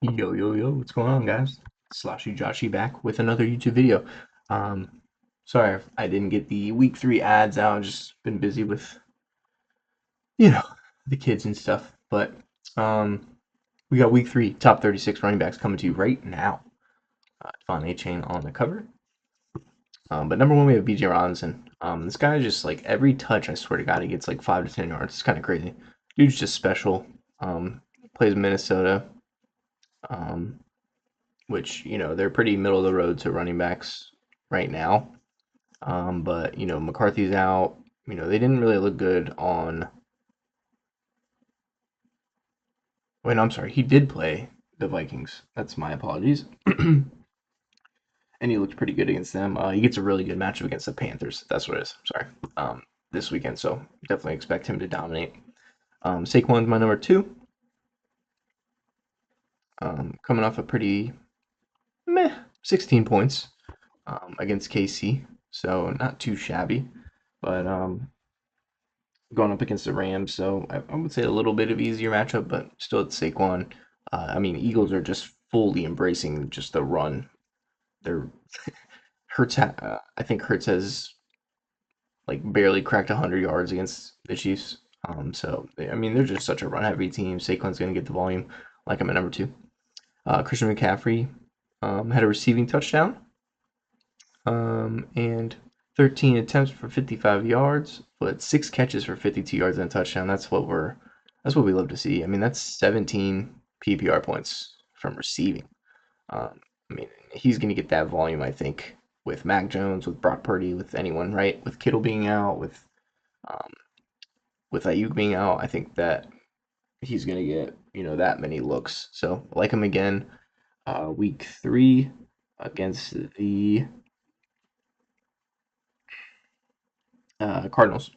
Yo, what's going on, guys? Sloshy Joshy back with another YouTube video. Um, Sorry if I didn't get the week 3 ads out. I've just been busy with, you know, the kids and stuff. But um, we got week 3 top 36 running backs coming to you right now. Devon Achane on the cover. But number one, we have BJ Robinson. This guy is just like every touch, I swear to God, he gets like 5 to 10 yards. It's kind of crazy. Dude's just special. Plays Minnesota. Um, which they're pretty middle of the road to running backs right now. But McCarthy's out. They didn't really look good on. Wait, no, I'm sorry. He did play the Vikings. That's my apologies. And he looked pretty good against them. He gets a really good matchup against the Panthers. That's what it is. Sorry. This weekend, so definitely expect him to dominate. Saquon's my number 2. Coming off a pretty meh 16 points against KC, so not too shabby. But going up against the Rams, so I would say a little bit of easier matchup, but still it's Saquon. Eagles are just fully embracing just the run. They're I think Hurts has like barely cracked 100 yards against the Chiefs. They're just such a run-heavy team. Saquon's going to get the volume, like I'm at number 2. Christian McCaffrey had a receiving touchdown and 13 attempts for 55 yards, but 6 catches for 52 yards and a touchdown. That's what we love to see. That's 17 PPR points from receiving. He's going to get that volume, I think, with Mac Jones, with Brock Purdy, with anyone, right? With Kittle being out, um, with Ayuk being out, I think that he's going to get that many looks. So I like him again. Week 3 against the Cardinals.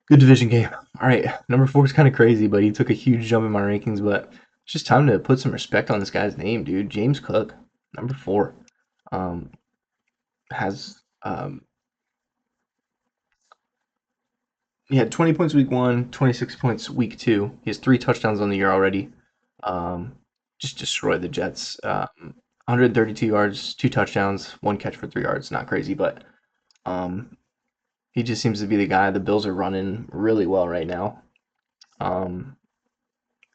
Good division game. All right, number 4 is kind of crazy, but he took a huge jump in my rankings. But it's just time to put some respect on this guy's name, dude. James Cook, number 4, um, has he had 20 points week 1, 26 points week 2. He has 3 touchdowns on the year already. Um, just destroyed the Jets. 132 yards, 2 touchdowns, 1 catch for 3 yards. Not crazy, but um, he just seems to be the guy. The Bills are running really well right now. Um,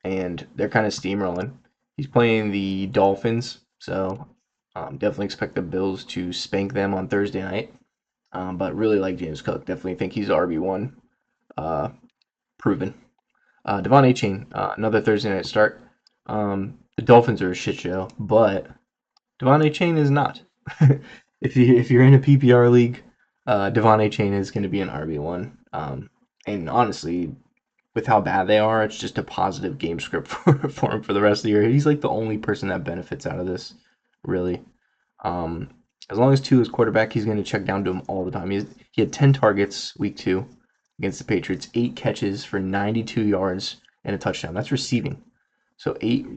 and they're kind of steamrolling. He's playing the Dolphins, so definitely expect the Bills to spank them on Thursday night. But really like James Cook. Definitely think he's RB1 uh, proven. Devon Achane, another Thursday night start. The Dolphins are a shit show, but Devon Achane is not. If you're in a PPR league, Devon Achane is going to be an RB1. And honestly, with how bad they are, it's just a positive game script for him for the rest of the year. He's like the only person that benefits out of this, really. Um, as long as Tua is quarterback, he's going to check down to him all the time. He had 10 targets week 2 against the Patriots, 8 catches for 92 yards and a touchdown. That's receiving. So 8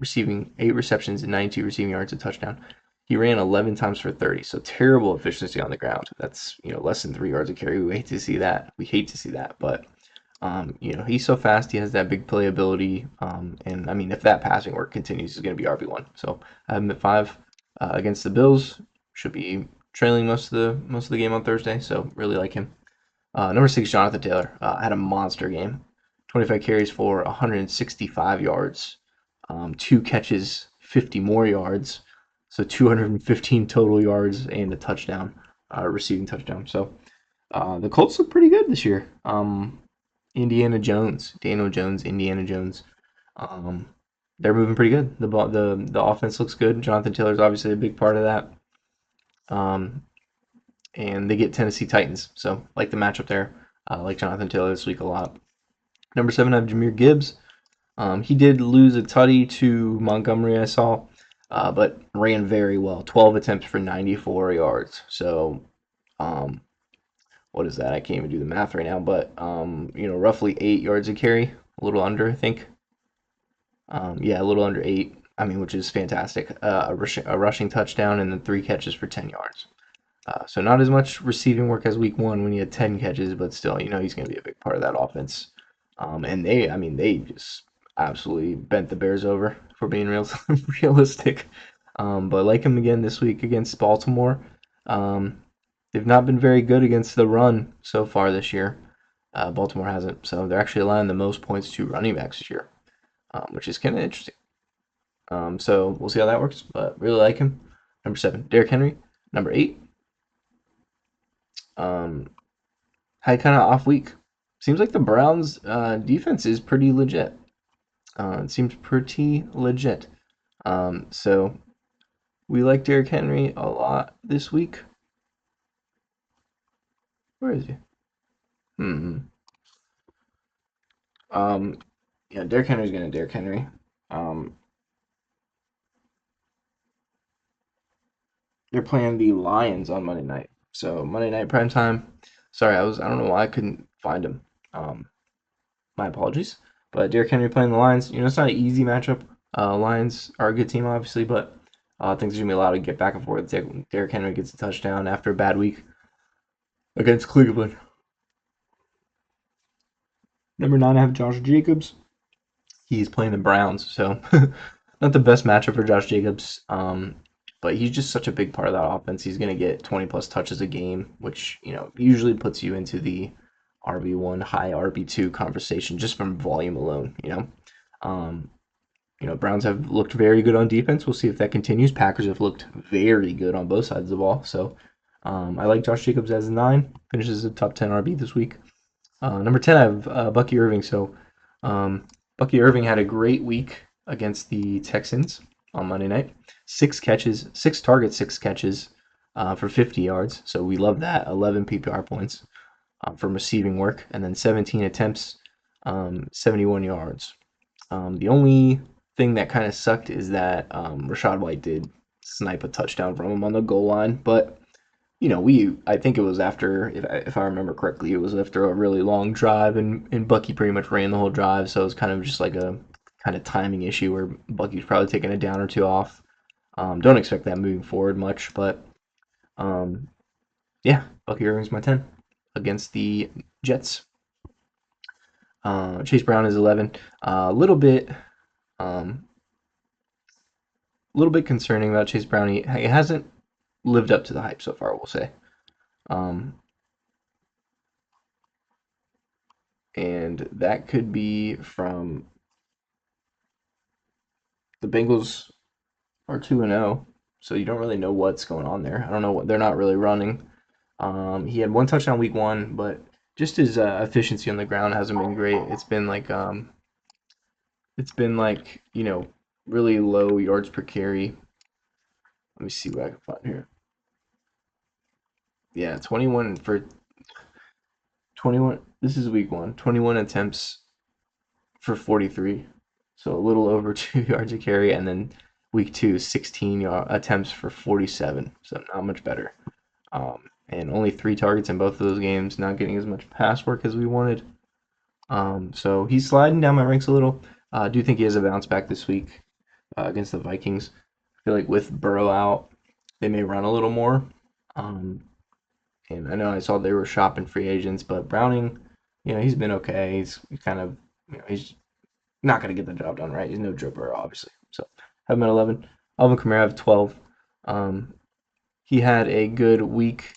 receptions and 92 receiving yards, a touchdown. He ran 11 times for 30, so terrible efficiency on the ground. That's less than 3 yards a carry. We hate to see that. But he's so fast. He has that big playability. And if that passing work continues, he's going to be RB1. So I have him at 5 against the Bills. Should be trailing most of the game on Thursday. So really like him. Number 6, Jonathan Taylor had a monster game. 25 carries for 165 yards, 2 catches, 50 more yards. So 215 total yards and a touchdown, receiving touchdown. So the Colts look pretty good this year. Indiana Jones, Daniel Jones, Indiana Jones. Um, they're moving pretty good. The offense looks good. Jonathan Taylor's obviously a big part of that. Um, and they get Tennessee Titans, so like the matchup there. Like Jonathan Taylor this week a lot. Number 7, I have Jahmyr Gibbs. He did lose a tutty to Montgomery, I saw, but ran very well. 12 attempts for 94 yards. So, what is that? I can't even do the math right now, but roughly 8 yards a carry, a little under, I think. Yeah, a little under 8. Which is fantastic. A rushing touchdown and then 3 catches for 10 yards. So not as much receiving work as week 1 when he had 10 catches, but still, he's going to be a big part of that offense. And they just absolutely bent the Bears over. for being real realistic. But I like him again this week against Baltimore. Um, they've not been very good against the run so far this year. Baltimore hasn't, so they're actually allowing the most points to running backs this year, which is kind of interesting. So we'll see how that works, but really like him. Number 7, Derrick Henry. Number 8, um, had kind of off week. Seems like the Browns' defense is pretty legit. It seems pretty legit. So we like Derrick Henry a lot this week. Where is he? Hmm. Um, yeah, Derrick Henry's gonna Derrick Henry. Um, they're playing the Lions on Monday night. So Monday night prime time. Sorry, I don't know why I couldn't find him. Um, my apologies. But Derrick Henry playing the Lions. It's not an easy matchup. Lions are a good team, obviously, but I think there's gonna be a lot to get back and forth. Derrick Henry gets a touchdown after a bad week against Cleveland. Number 9, I have Josh Jacobs. He's playing the Browns, so not the best matchup for Josh Jacobs. But he's just such a big part of that offense. He's going to get 20 plus touches a game, which usually puts you into the RB1, high RB2 conversation just from volume alone. Um, Browns have looked very good on defense. We'll see if that continues. Packers have looked very good on both sides of the ball. So I like Josh Jacobs as a 9. Finishes a top 10 RB this week. Number 10, I have Bucky Irving. So Bucky Irving had a great week against the Texans on Monday night. 6 catches, 6 targets, 6 catches for 50 yards. So we love that. 11 PPR points from receiving work. And then 17 attempts, 71 yards. The only thing that kind of sucked is that Rachaad White did snipe a touchdown from him on the goal line. But I think it was after, if I remember correctly, it was after a really long drive, and Bucky pretty much ran the whole drive, so it was kind of just like a kind of timing issue where Bucky's probably taking a down or two off. Don't expect that moving forward much, but um, yeah, Bucky Irving's my 10 against the Jets. Chase Brown is 11. Um, little bit concerning about Chase Brown. He hasn't lived up to the hype so far, we'll say. Um, and that could be from the Bengals are 2-0, so you don't really know what's going on there. I don't know what they're not really running. He had 1 touchdown week 1, but just his efficiency on the ground hasn't been great. It's been like really low yards per carry. Let me see what I can find here. Yeah, 21. This is week 1. 21 attempts for 43, so a little over 2 yards a carry, and then week 2, 16 attempts for 47, so not much better. And only 3 targets in both of those games, not getting as much pass work as we wanted. So he's sliding down my ranks a little. I do think he has a bounce back this week against the Vikings. I feel like with Burrow out, they may run a little more. Um, and I know I saw they were shopping free agents, but Browning, he's been okay. He's kind of, he's not going to get the job done, right? He's no Joe Burrow, obviously. So have him at 11. Alvin Kamara have 12. Um, he had a good week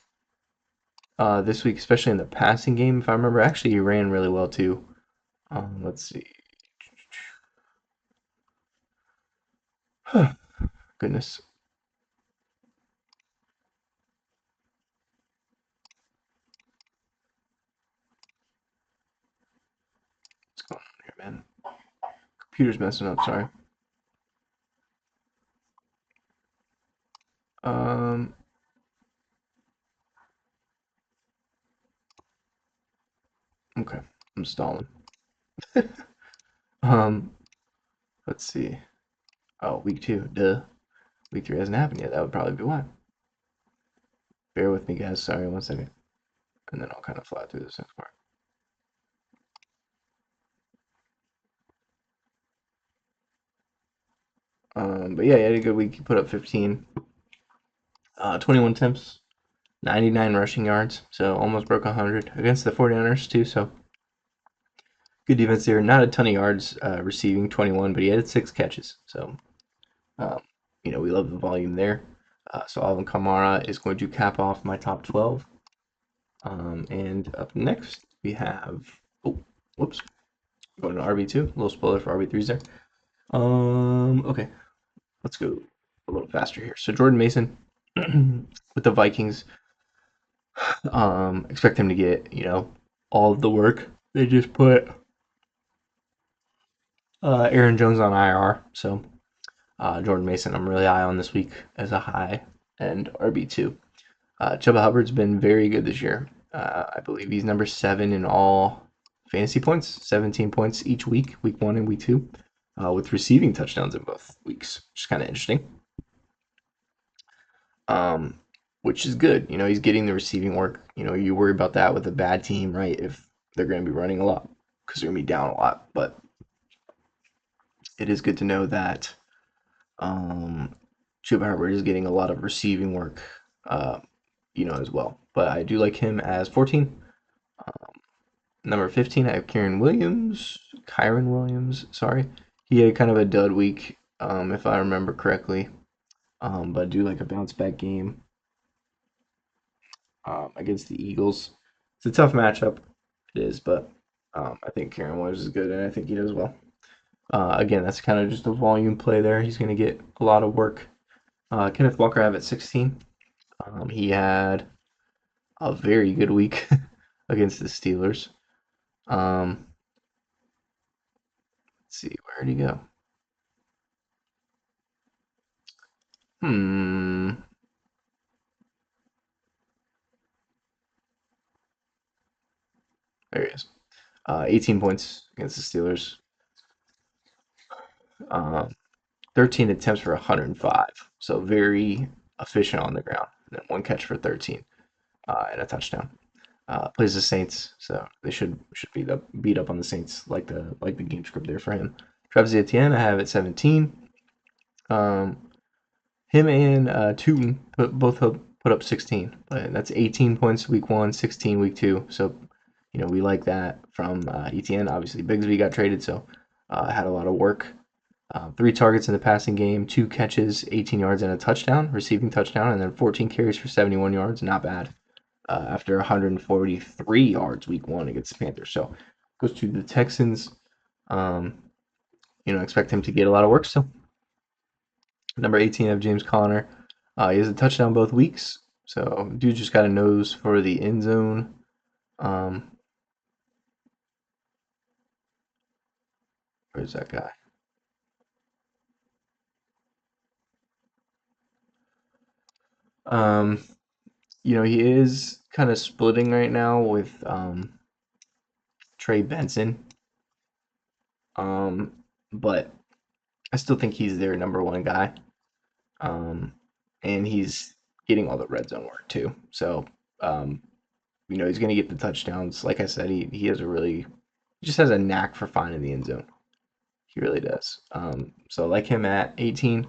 this week, especially in the passing game. If I remember, actually, he ran really well too. Let's see. Goodness. What's going on here, man? Computer's messing up, sorry. Um, okay. I'm stalling. um, let's see. Oh, week 2. Duh. Week 3 hasn't happened yet. That would probably be why. Bear with me, guys. Sorry, 1 second. And then I'll kind of fly through this next part. But yeah, he had a good week. He put up 15. 21 attempts, 99 rushing yards, so almost broke 100 against the 49ers too. So Good defense there. Not a ton of yards receiving, 21, but he had 6 catches. So, um, we love the volume there. So Alvin Kamara is going to cap off my top 12. And up next, we have, oh, whoops, going to RB2. A little spoiler for RB3s there. Okay, let's go a little faster here. So Jordan Mason with the Vikings, expect him to get, all of the work. They just put Aaron Jones on IR, so Jordan Mason, I'm really high on this week as a high and RB2. Chuba Hubbard's been very good this year. I believe he's number 7 in all fantasy points, 17 points each week 1 and week 2, with receiving touchdowns in both weeks, which is kind of interesting. Which is good. He's getting the receiving work. You worry about that with a bad team, right? If they're going to be running a lot because they're going to be down a lot. But it is good to know that Chuba Hubbard is getting a lot of receiving work, as well. But I do like him as 14. Number 15, I have Kyren Williams, sorry. He had kind of a dud week, if I remember correctly. But I do like a bounce back game against the Eagles. It's a tough matchup. It is, but I think Kyren Williams is good, and I think he does well. Again, that's kind of just a volume play there. He's going to get a lot of work. Kenneth Walker I have at 16. He had a very good week against the Steelers. Let's see, where did he go? There he is. 18 points against the Steelers. 13 attempts for 105. So very efficient on the ground. And then 1 catch for 13 and a touchdown. Plays the Saints, so they should beat up on the Saints like the game script there for him. Travis Etienne, I have at 17. Him and Tootin both put up 16, but that's 18 points week 1, 16 week 2. So we like that from Etienne. Obviously, Bigsby got traded, so had a lot of work. 3 targets in the passing game, 2 catches, 18 yards, and a touchdown, receiving touchdown, and then 14 carries for 71 yards. Not bad. After 143 yards week 1 against the Panthers. So goes to the Texans. Expect him to get a lot of work still. Number 18 of James Conner. He has a touchdown both weeks. So dude just got a nose for the end zone. Where's that guy? He is kind of splitting right now with Trey Benson. But I still think he's their number 1 guy. And he's getting all the red zone work too. So, he's going to get the touchdowns. Like I said, he just has a knack for finding the end zone. He really does. So I like him at 18.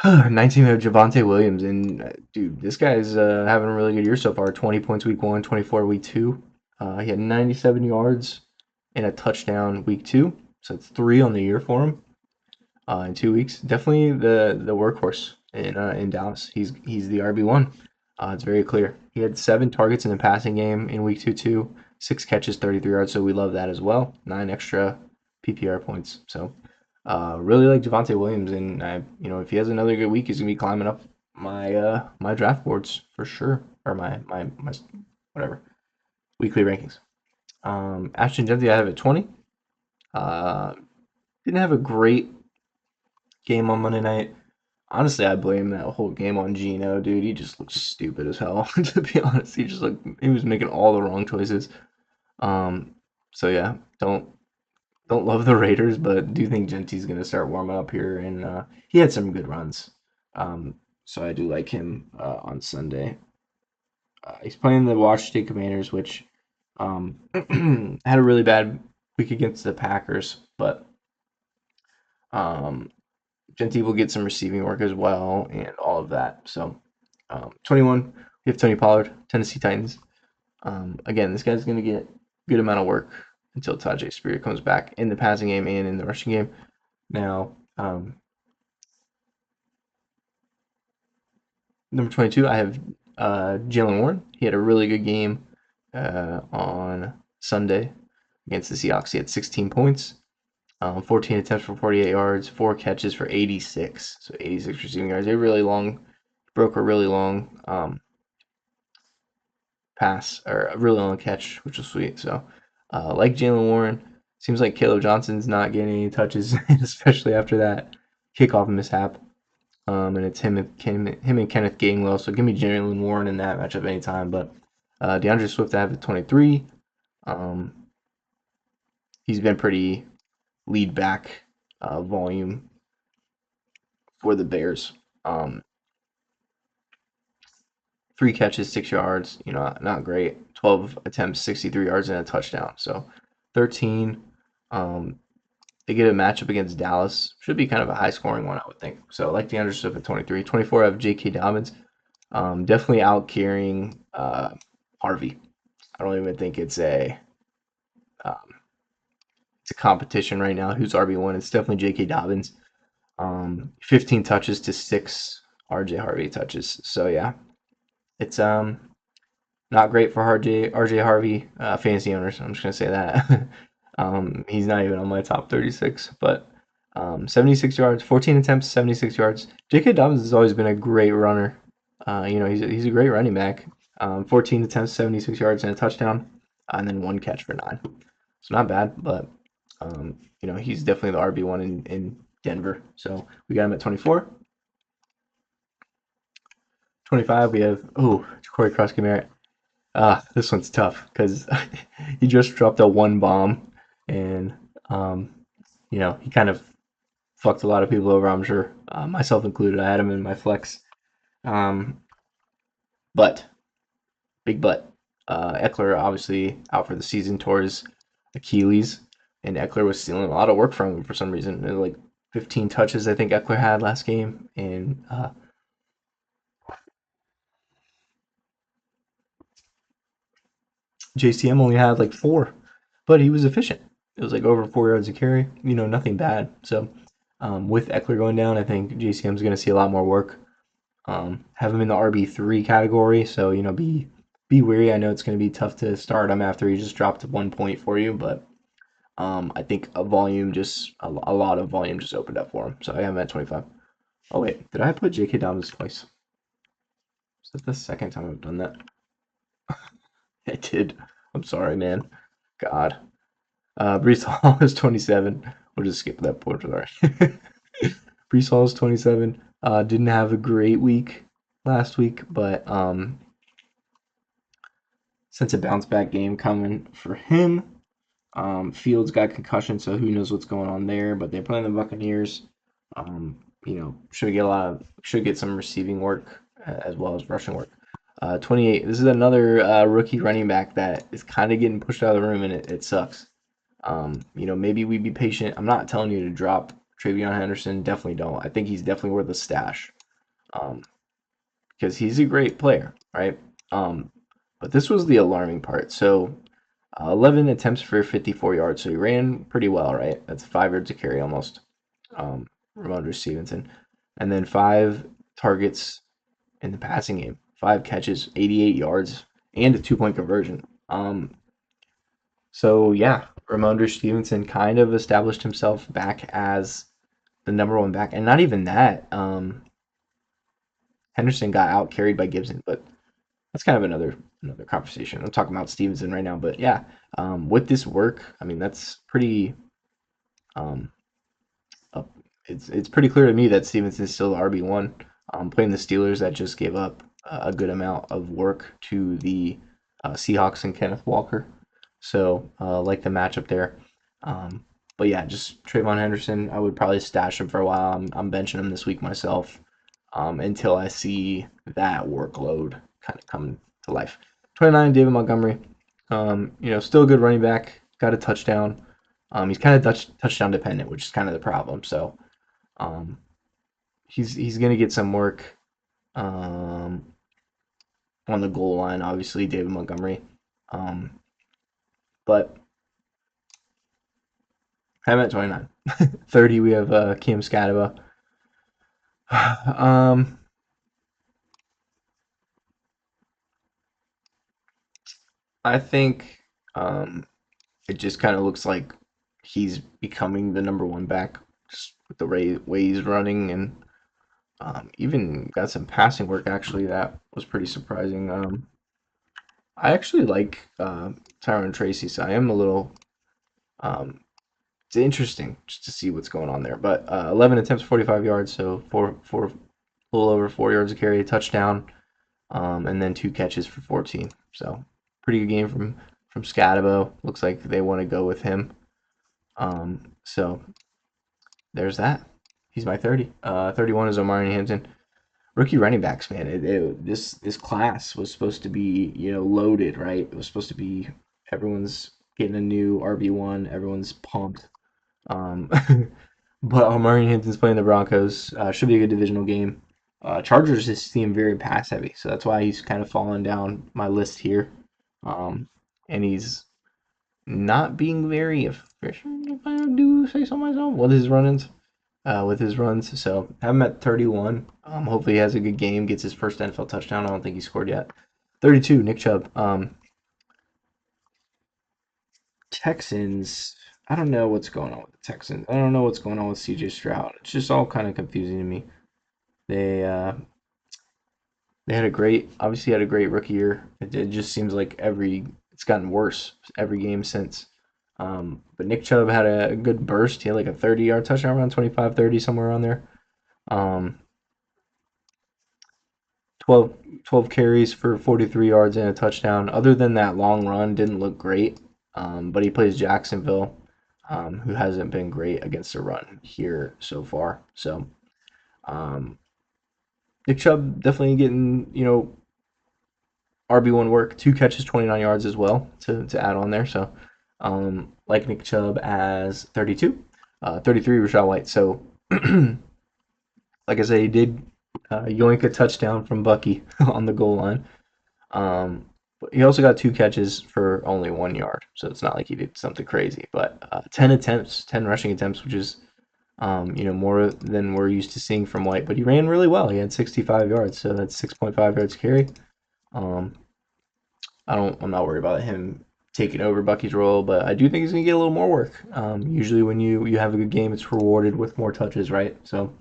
19 of Javonte Williams, and dude, this guy's having a really good year so far. 20 points week 1, 24 week 2. He had 97 yards and a touchdown week 2, so it's 3 on the year for him in 2 weeks. Definitely the workhorse in Dallas. He's the RB1. It's very clear. He had 7 targets in the passing game in week 2 too. 6 catches, 33 yards, so we love that as well. 9 extra PPR points. So really like Javonte Williams, and if he has another good week, he's gonna be climbing up my draft boards for sure, or my whatever weekly rankings. Ashton Jeanty I have at 20. Didn't have a great game on Monday night. Honestly, I blame that whole game on Geno, dude. He just looked stupid as hell. To be honest, he was making all the wrong choices. So yeah, don't love the Raiders, but do think Genty's gonna start warming up here, and he had some good runs. So I do like him on Sunday. He's playing the Washington Commanders, which had a really bad week against the Packers, but Genty will get some receiving work as well and all of that. So 21, we have Tony Pollard, Tennessee Titans. Again, this guy's going to get a good amount of work. until Tajay Spear comes back in the passing game and in the rushing game. Now, number 22, I have Jaylen Warren. He had a really good game on Sunday against the Seahawks. He had 16 points, 14 attempts for 48 yards, 4 catches for 86. So 86 receiving yards. Broke a really long pass, or a really long catch, which was sweet. So, like Jaylen Warren, seems like Caleb Johnson's not getting any touches, especially after that kickoff mishap. And it's him and Kenneth Gainwell. So give me Jaylen Warren in that matchup anytime. But DeAndre Swift, I have at 23. He's been pretty lead back volume for the Bears. 3 catches, 6 yards. Not great. 12 attempts, 63 yards, and a touchdown. So 13. They get a matchup against Dallas. Should be kind of a high scoring one, I would think. So I like DeAndre Swift at 23. 24, I have J.K. Dobbins. Definitely out carrying Harvey. I don't even think it's a competition right now. Who's RB1? It's definitely J.K. Dobbins. 15 touches to 6 RJ Harvey touches. So yeah, it's not great for RJ Harvey fantasy owners. I'm just gonna say that. He's not even on my top 36, but 76 yards, 14 attempts, 76 yards. J.K. Dobbins has always been a great runner. He's a great running back. 14 attempts, 76 yards, and a touchdown, and then 1 catch for 9. So not bad, but he's definitely the RB1 in Denver. So we got him at 24. 25, we have Corey Cross-Garrett. This one's tough because he just dropped a 1 bomb, and he kind of fucked a lot of people over, I'm sure, myself included. I had him in my flex. But, big but, Eckler obviously out for the season, tore his Achilles, and Eckler was stealing a lot of work from him for some reason. Like 15 touches, I think Eckler had last game, and JCM only had like 4, but he was efficient. It was like over 4 yards a carry, nothing bad. So, with Eckler going down, I think JCM is going to see a lot more work. Have him in the RB3 category, so be wary. I know it's going to be tough to start him after he just dropped 1 point for you, but I think a lot of volume just opened up for him. So I have him at 25. Oh wait, did I put J.K. Dobbins twice? Is that the second time I've done that? I did. I'm sorry, man. God. Brees Hall is 27. We'll just skip that part. Sorry. Brees Hall is 27. Didn't have a great week last week, but since a bounce back game coming for him, Fields got concussion, so who knows what's going on there. But they're playing the Buccaneers. Should get some receiving work as well as rushing work. 28. This is another rookie running back that is kind of getting pushed out of the room, and it sucks. Maybe we be patient. I'm not telling you to drop TreVeyon Henderson. Definitely don't. I think he's definitely worth a stash, because he's a great player, right? But this was the alarming part. So, 11 attempts for 54 yards. So he ran pretty well, right? That's 5 yards a carry almost. Ramondre Stevenson, and then 5 targets in the passing game, 5 catches, 88 yards, and a 2-point conversion. So yeah, Ramondre Stevenson kind of established himself back as the number 1 back, and not even that. Henderson got out carried by Gibson, but that's kind of another conversation. I'm talking about Stevenson right now, but yeah, with this work, I mean that's pretty. It's pretty clear to me that Stevenson is still the RB1. Playing the Steelers, that just gave up a good amount of work to the Seahawks and Kenneth Walker. So like the matchup there. But yeah, just TreVeyon Henderson, I would probably stash him for a while. I'm benching him this week myself until I see that workload kind of come to life. 29, David Montgomery. Still a good running back. Got a touchdown. He's kind of touchdown dependent, which is kind of the problem. So he's gonna get some work on the goal line. Obviously, David Montgomery. But I'm at 29. 30, we have Cam Scadaba. um, I think um, it just kind of looks like he's becoming the number one back just with the way he's running and even got some passing work actually that was pretty surprising. I actually like Tyron Tracy, so I am a little um, it's interesting just to see what's going on there. But 11 attempts, 45 yards, so a little over 4 yards a carry, a touchdown, and then two catches for 14. So pretty good game from Scadabo. Looks like they want to go with him. So there's that. He's my 30. 31 is Omari Hampton. Rookie running backs, man. This class was supposed to be loaded, right? It was supposed to be everyone's getting a new RB1. Everyone's pumped. Um, but Omari Hampton's playing the Broncos. Should be a good divisional game. Chargers just seem very pass heavy, so that's why he's kind of fallen down my list here. Um, and he's not being very efficient, if I do say so myself, with his runs. So have him at 31. Hopefully he has a good game, gets his first NFL touchdown. I don't think he scored yet. 32, Nick Chubb. Texans. I don't know what's going on with the Texans. I don't know what's going on with CJ Stroud. It's just all kind of confusing to me. They uh, they obviously had a great rookie year. It just seems like it's gotten worse every game since. But Nick Chubb had a good burst. He had like a 30-yard touchdown, around 25, 30, somewhere around there. Um, 12, 12 carries for 43 yards and a touchdown. Other than that long run, didn't look great. But he plays Jacksonville, who hasn't been great against the run here so far. So um, Nick Chubb definitely getting RB1 work. Two catches, 29 yards as well to add on there. So like Nick Chubb as 32, 33 Rachaad White. So like I said, he did yoink a touchdown from Bucky on the goal line. But he also got two catches for only 1 yard, so it's not like he did something crazy. But 10 rushing attempts, which is more than we're used to seeing from White. But he ran really well. He had 65 yards, so that's 6.5 yards carry. Um, I'm not worried about him taking over Bucky's role, but I do think he's gonna get a little more work. Usually when you have a good game, it's rewarded with more touches, right? So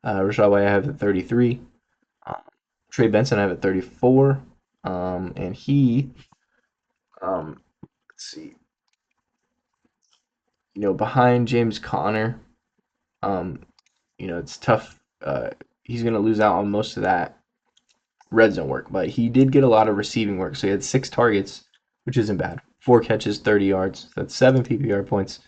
Rachaad White I have at 33. Uh, Trey Benson I have at 34. And he, let's see, behind James Conner, um, it's tough. He's going to lose out on most of that red zone work, but he did get a lot of receiving work. So he had 6 targets, which isn't bad. 4 catches, 30 yards. So that's 7 PPR points.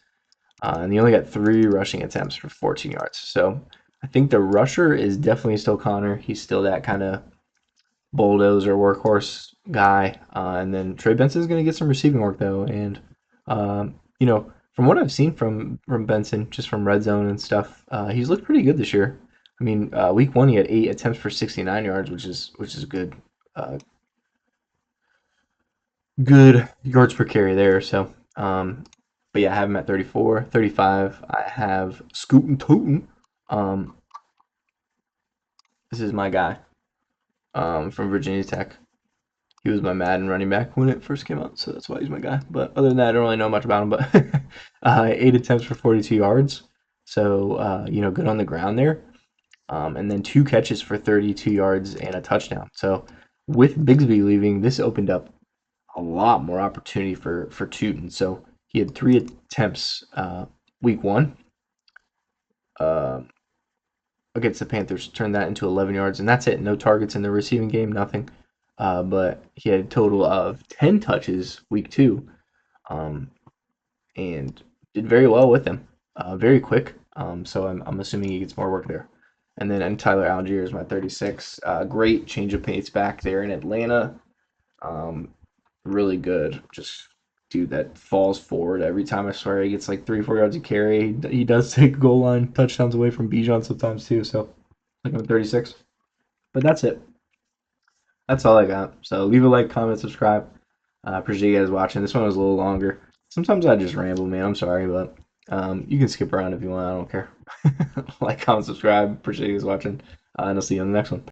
And he only got 3 rushing attempts for 14 yards. So I think the rusher is definitely still Connor. He's still that kind of bulldozer workhorse guy. And then Trey Benson's going to get some receiving work though. And from what I've seen from Benson, just from red zone and stuff, he's looked pretty good this year. I mean, week one he had 8 attempts for 69 yards, which is good. Good yards per carry there. So, but yeah, I have him at 34, 35. I have Scootin' Tootin'. Um, this is my guy. From Virginia Tech. He was my Madden running back when it first came out, so that's why he's my guy. But other than that, I don't really know much about him. But 8 attempts for 42 yards, so good on the ground there. And then 2 catches for 32 yards and a touchdown. So with Bigsby leaving, this opened up a lot more opportunity for Tootin. So he had 3 attempts week one against the Panthers, turned that into 11 yards, and that's it. No targets in the receiving game, nothing. But he had a total of 10 touches week two, um, and did very well with them. Very quick. So I'm assuming he gets more work there. And Tyler Algier is my 36. Great change of pace back there in Atlanta. Um, really good. Just dude that falls forward every time. I swear he gets like 3 4 yards of carry. He does take goal line touchdowns away from Bijan sometimes too. So like I'm 36. But that's it. That's all I got. So leave a like, comment, subscribe. Appreciate you guys watching. This one was a little longer. Sometimes I just ramble, man. I'm sorry, but You can skip around if you want. I don't care. Like, comment, subscribe. Appreciate you guys watching. And I'll see you on the next one.